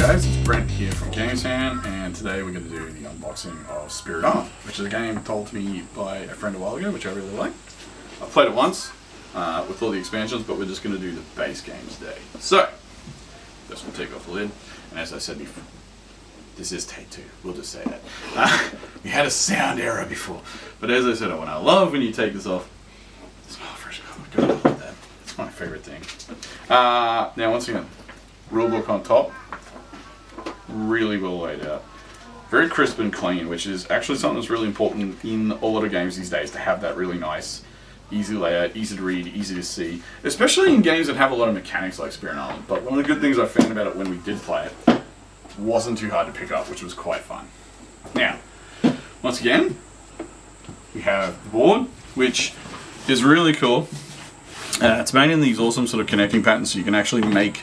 guys, it's Brent here from GamesHound, and today we're going to do the unboxing of Spirit Island, which is a game told to me by a friend a while ago, which I really like. I've played it once with all the expansions, but we're just going to do the base game today. So, this will take off the lid, and as I said before, this is take two, we'll just say that. We had a sound error before, but as I said, I love when you take this off. Smell fresh. Oh my god, I love that. It's my favorite thing. Now once again, rulebook on top, really well laid out, very crisp and clean, which is actually something that's really important in a lot of games these days, to have that really nice, easy layout, easy to read, easy to see, especially in games that have a lot of mechanics like Spirit Island. But one of the good things I found about it when we did play it, wasn't too hard to pick up, which was quite fun. Now, once again, we have the board, which is really cool. It's made in these awesome sort of connecting patterns, so you can actually make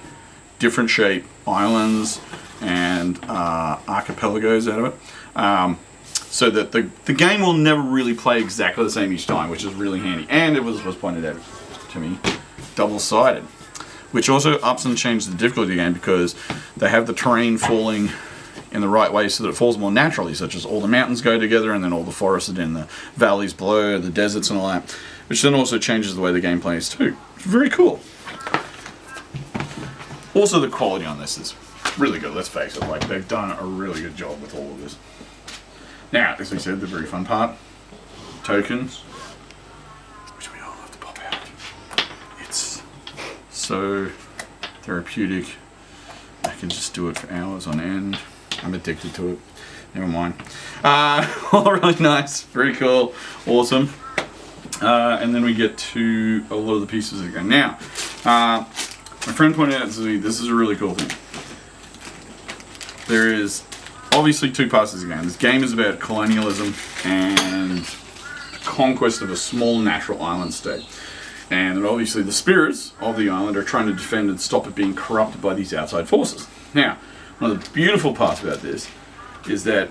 different shape islands and archipelagos out of it, so that the game will never really play exactly the same each time, which is really handy. And it was pointed out to me, double-sided, which also ups and changes the difficulty of the game, because they have the terrain falling in the right way so that it falls more naturally, such as all the mountains go together and then all the forests are in the valleys below, the deserts and all that, which then also changes the way the game plays too. It's very cool. Also, the quality on this is really good, let's face it. Like, they've done a really good job with all of this. Now, as we said, the very fun part, tokens, which we all love to pop out. It's so therapeutic. I can just do it for hours on end. I'm addicted to it. Never mind. All really nice, very cool, awesome. And then we get to a lot of the pieces again. Now, my friend pointed out to me, this is a really cool thing. There is obviously two parts of the game. This game is about colonialism and the conquest of a small natural island state. And obviously the spirits of the island are trying to defend and stop it being corrupted by these outside forces. Now, one of the beautiful parts about this is that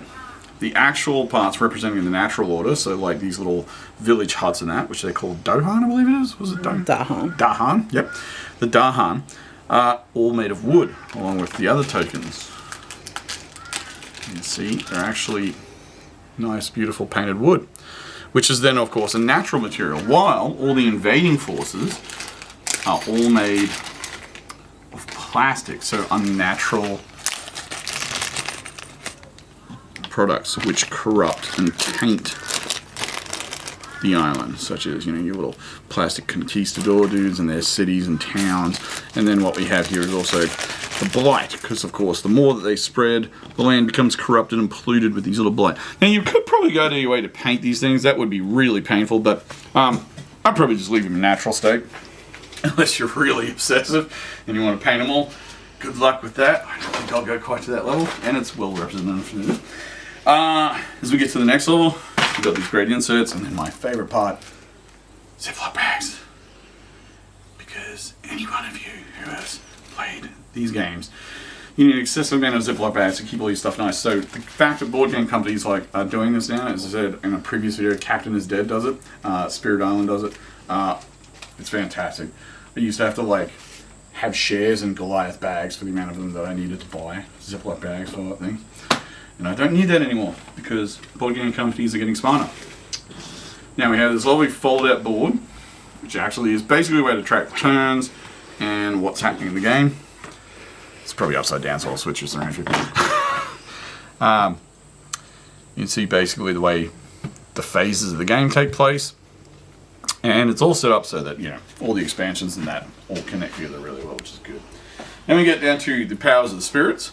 the actual parts representing the natural order, so like these little village huts and that, which they call Dohan, I believe it is. Was it Dahan? Dahan, yep. The Dahan are all made of wood, along with the other tokens. You can see they're actually nice, beautiful painted wood, which is then, of course, a natural material, while all the invading forces are all made of plastic, so unnatural products which corrupt and taint the island, such as, you know, your little plastic conquistador dudes and their cities and towns. And then what we have here is also the blight, because of course the more that they spread, the land becomes corrupted and polluted with these little blight. Now you could probably go to your way to paint these things, that would be really painful, but I'd probably just leave them in natural state, unless you're really obsessive and you want to paint them all. Good luck with that. I don't think I'll go quite to that level, and it's well represented. As we get to the next level, we've got these great inserts, and then my favorite part, Ziploc bags. Because any one of you who has played these games, you need an excessive amount of Ziploc bags to keep all your stuff nice. So the fact that board game companies like are doing this now, as I said in a previous video, Captain is Dead does it, Spirit Island does it, it's fantastic. I used to have to like have shares in Goliath bags for the amount of them that I needed to buy, Ziploc bags for that thing. And I don't need that anymore, because board game companies are getting smarter. Now we have this lovely fold-out board, which actually is basically a way to track turns and what's happening in the game. It's probably upside down, so I'll switch this around for you. You can see basically the way the phases of the game take place. And it's all set up so that, you know, all the expansions and that all connect together really well, which is good. Then we get down to the powers of the spirits.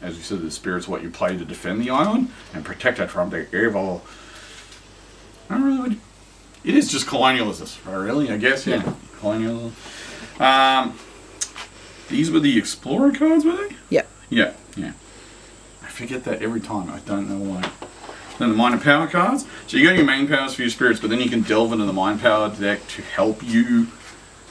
As you said, the spirit's what you play to defend the island and protect it from the evil. I don't really. It is just colonialism, really, I guess. Yeah, colonialism. These were the explorer cards, were they? Yep. Yeah. I forget that every time. I don't know why. Then the minor power cards. So you got your main powers for your spirits, but then you can delve into the mind power deck to help you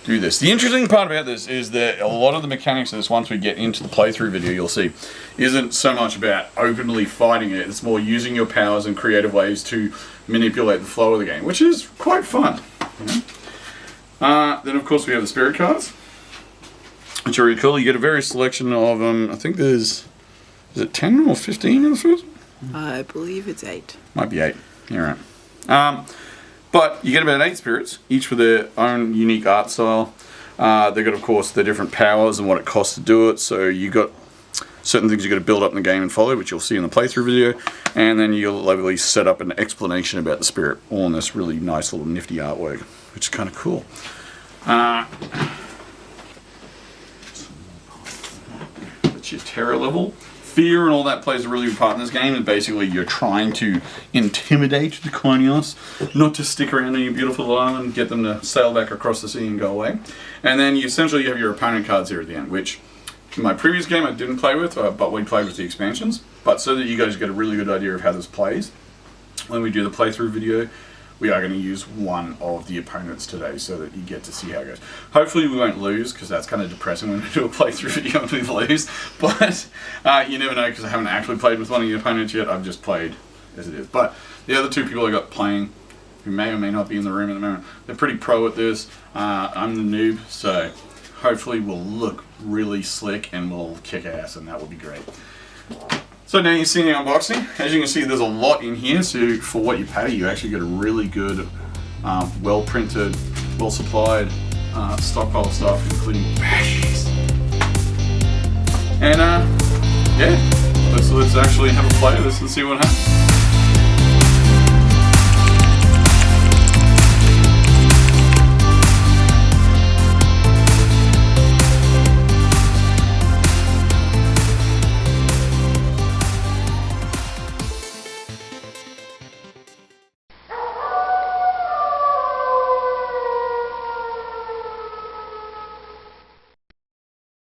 do this. The interesting part about this is that a lot of the mechanics of this, once we get into the playthrough video, you'll see, isn't so much about openly fighting it. It's more using your powers in creative ways to manipulate the flow of the game, which is quite fun. You know? Then, of course, we have the spirit cards, which are really cool. You get a various selection of them. I think there's Is it 10 or 15 in the first? I believe it's 8. Might be 8. You're right. But you get about 8 spirits, each with their own unique art style. They've got, of course, their different powers and what it costs to do it. So you got certain things you got to build up in the game and follow, which you'll see in the playthrough video. And then you'll lovely set up an explanation about the spirit, all in this really nice little nifty artwork, which is kind of cool. That's your terror level. Fear and all that plays a really big part in this game, and basically you're trying to intimidate the colonialists, not to stick around on your beautiful island, get them to sail back across the sea and go away. And then you essentially have your opponent cards here at the end, which in my previous game I didn't play with, but we played with the expansions. But so that you guys get a really good idea of how this plays, when we do the playthrough video, we are going to use one of the opponents today so that you get to see how it goes. Hopefully we won't lose, because that's kind of depressing when we do a playthrough video and we lose. But you never know, because I haven't actually played with one of the opponents yet. I've just played as it is. But the other 2 people I got playing, who may or may not be in the room at the moment, they're pretty pro at this. I'm the noob, so hopefully we'll look really slick and we'll kick ass, and that will be great. So now you've seen the unboxing. As you can see, there's a lot in here, so for what you pay, you actually get a really good, well-printed, well-supplied stockpile of stuff, including bashes. And yeah, let's actually have a play of this and see what happens.